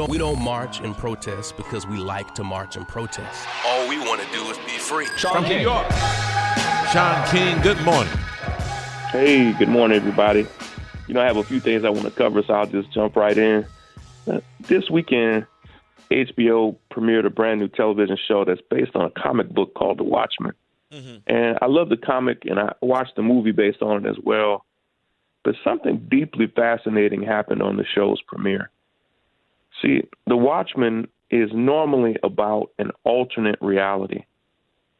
don't march and protest because we like to march and protest. All we want to do is be free. Shaun from New York. Shaun King, good morning. Hey, good morning, everybody. I have a few things I want to cover, so I'll just jump right in. This weekend, HBO premiered a brand new television show that's based on a comic book called The Watchmen. Mm-hmm. And I love the comic, and I watched the movie based on it as well. But something deeply fascinating happened on the show's premiere. See, The Watchmen is normally about an alternate reality.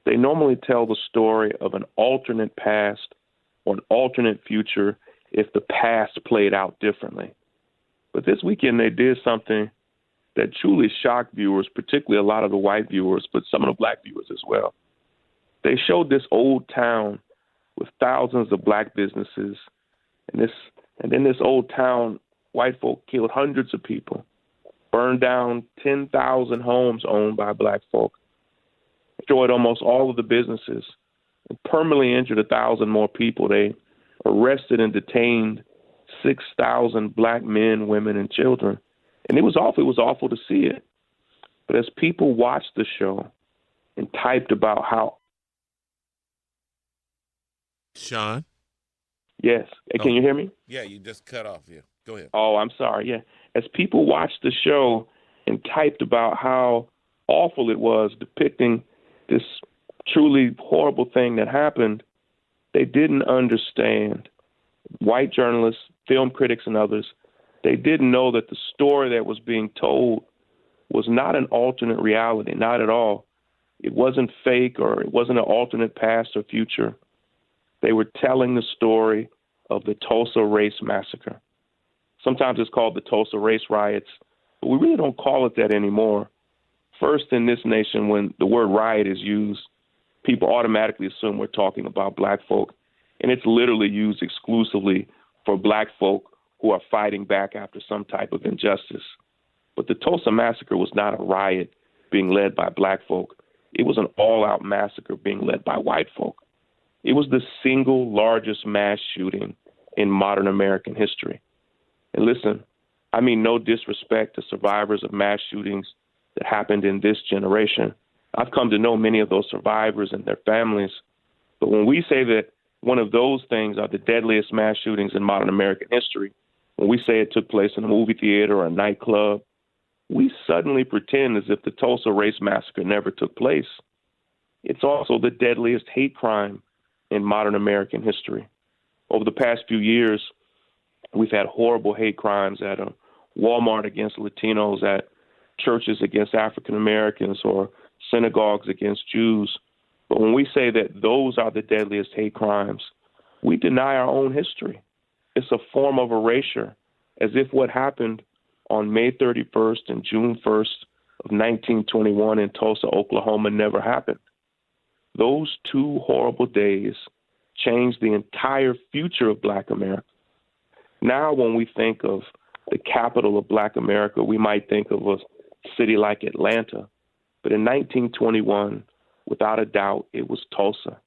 They normally tell the story of an alternate past or an alternate future if the past played out differently. But this weekend they did something that truly shocked viewers, particularly a lot of the white viewers, but some of the black viewers as well. They showed this old town with thousands of black businesses, and in this old town, white folk killed hundreds of people, burned down 10,000 homes owned by black folk, destroyed almost all of the businesses, and permanently injured 1,000 more people. They arrested and detained 6,000 black men, women, and children. And it was awful to see it. But as people watched the show and typed about how... Shaun? Yes. Hey, can you hear me? Yeah, you just cut off here. Go ahead. Oh, I'm sorry. Yeah. As people watched the show and typed about how awful it was depicting this truly horrible thing that happened, they didn't understand. White journalists, film critics, and others, they didn't know that the story that was being told was not an alternate reality, not at all. It wasn't fake, or it wasn't an alternate past or future. They were telling the story of the Tulsa race massacre. Sometimes it's called the Tulsa race riots, but we really don't call it that anymore. First, in this nation, when the word riot is used, people automatically assume we're talking about black folk, and it's literally used exclusively for black folk who are fighting back after some type of injustice. But the Tulsa massacre was not a riot being led by black folk. It was an all-out massacre being led by white folk. It was the single largest mass shooting in modern American history. And listen, I mean no disrespect to survivors of mass shootings that happened in this generation. I've come to know many of those survivors and their families. But when we say that one of those things are the deadliest mass shootings in modern American history, when we say it took place in a movie theater or a nightclub, we suddenly pretend as if the Tulsa race massacre never took place. It's also the deadliest hate crime in modern American history. Over the past few years, we've had horrible hate crimes at Walmart against Latinos, at churches against African Americans, or synagogues against Jews. But when we say that those are the deadliest hate crimes, we deny our own history. It's a form of erasure, as if what happened on May 31st and June 1st of 1921 in Tulsa, Oklahoma never happened. Those two horrible days changed the entire future of black America. Now, when we think of the capital of black America, we might think of a city like Atlanta. But in 1921, without a doubt, it was Tulsa.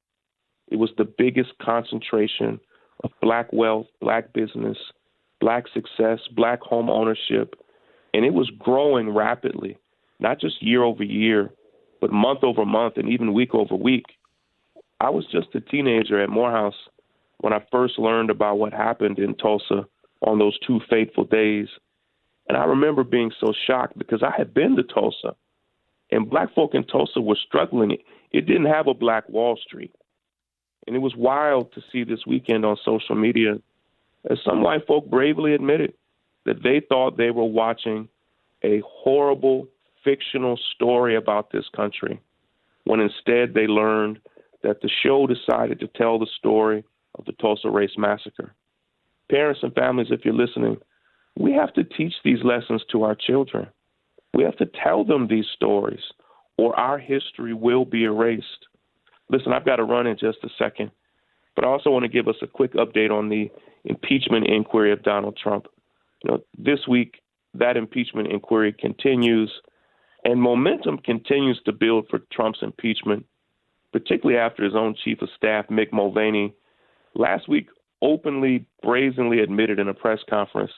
It was the biggest concentration of black wealth, black business, black success, black home ownership, and it was growing rapidly, not just year over year, but month over month and even week over week. I was just a teenager at Morehouse when I first learned about what happened in Tulsa on those two fateful days. And I remember being so shocked because I had been to Tulsa, and black folk in Tulsa were struggling. It didn't have a black Wall Street. And it was wild to see this weekend on social media as some white folk bravely admitted that they thought they were watching a horrible fictional story about this country, when instead they learned that the show decided to tell the story of the Tulsa race massacre. Parents and families, if you're listening, we have to teach these lessons to our children. We have to tell them these stories, or our history will be erased. Listen, I've got to run in just a second, but I also want to give us a quick update on the impeachment inquiry of Donald Trump. This week, that impeachment inquiry continues, and momentum continues to build for Trump's impeachment, particularly after his own chief of staff, Mick Mulvaney, last week openly, brazenly admitted in a press conference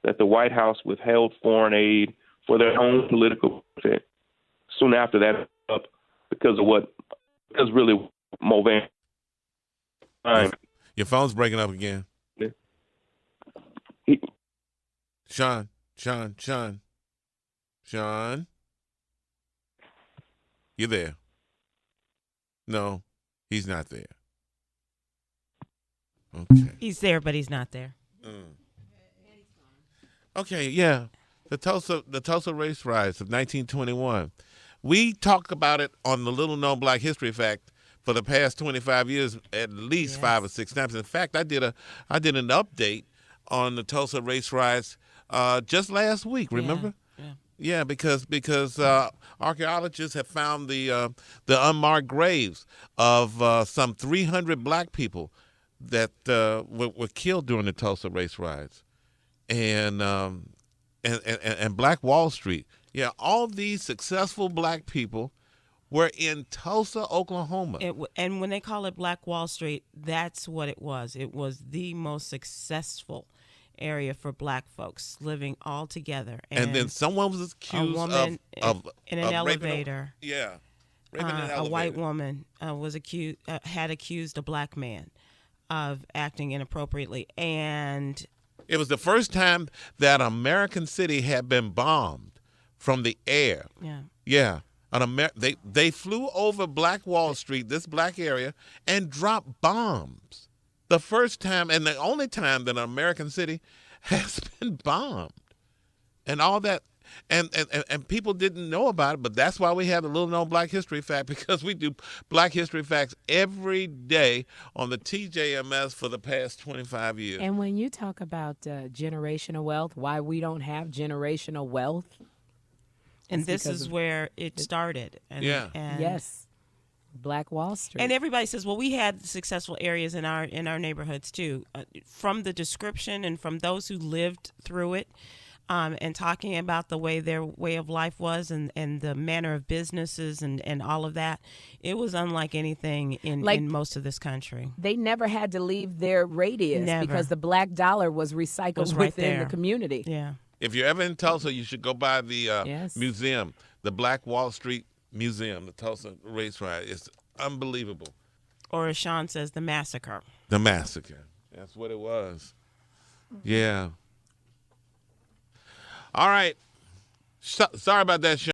that the White House withheld foreign aid for their own political benefit. Soon after that, up because really Movan. Your phone's breaking up again. Shaun. You there? No, he's not there. Okay. He's there, but he's not there. Okay, yeah. The Tulsa race riots of 1921. We talk about it on the Little Known Black History Fact for the past 25 years, at least 5 or 6 times. In fact, I did an update on the Tulsa race riots just last week. Remember? Yeah, because archaeologists have found the unmarked graves of some 300 black people that were killed during the Tulsa race riots, and Black Wall Street. Yeah, all these successful black people were in Tulsa, Oklahoma. And when they call it Black Wall Street, that's what it was. It was the most successful area for black folks living all together. And then someone was accused of in an elevator. Raping an elevator. A white woman had accused a black man of acting inappropriately, and it was the first time that American City had been bombed from the air. Yeah. They flew over Black Wall Street, this black area, and dropped bombs. The first time and the only time that an American city has been bombed. And all that, and people didn't know about it, but that's why we have the Little Known Black History Fact, because we do Black History Facts every day on the TJMS for the past 25 years. And when you talk about generational wealth, why we don't have generational wealth, and this is where it started. And yes, Black Wall Street. And everybody says, well, we had successful areas in our neighborhoods too. From the description and from those who lived through it, and talking about the way their way of life was and the manner of businesses and all of that, it was unlike anything in most of this country. They never had to leave their radius because the black dollar was recycled within the community. Yeah. If you're ever in Tulsa, you should go by the museum, the Black Wall Street Museum, the Tulsa Race Riot. It's unbelievable. Or as Shaun says, the Massacre. The Massacre. That's what it was. Yeah. All right. Sorry about that, Shaun.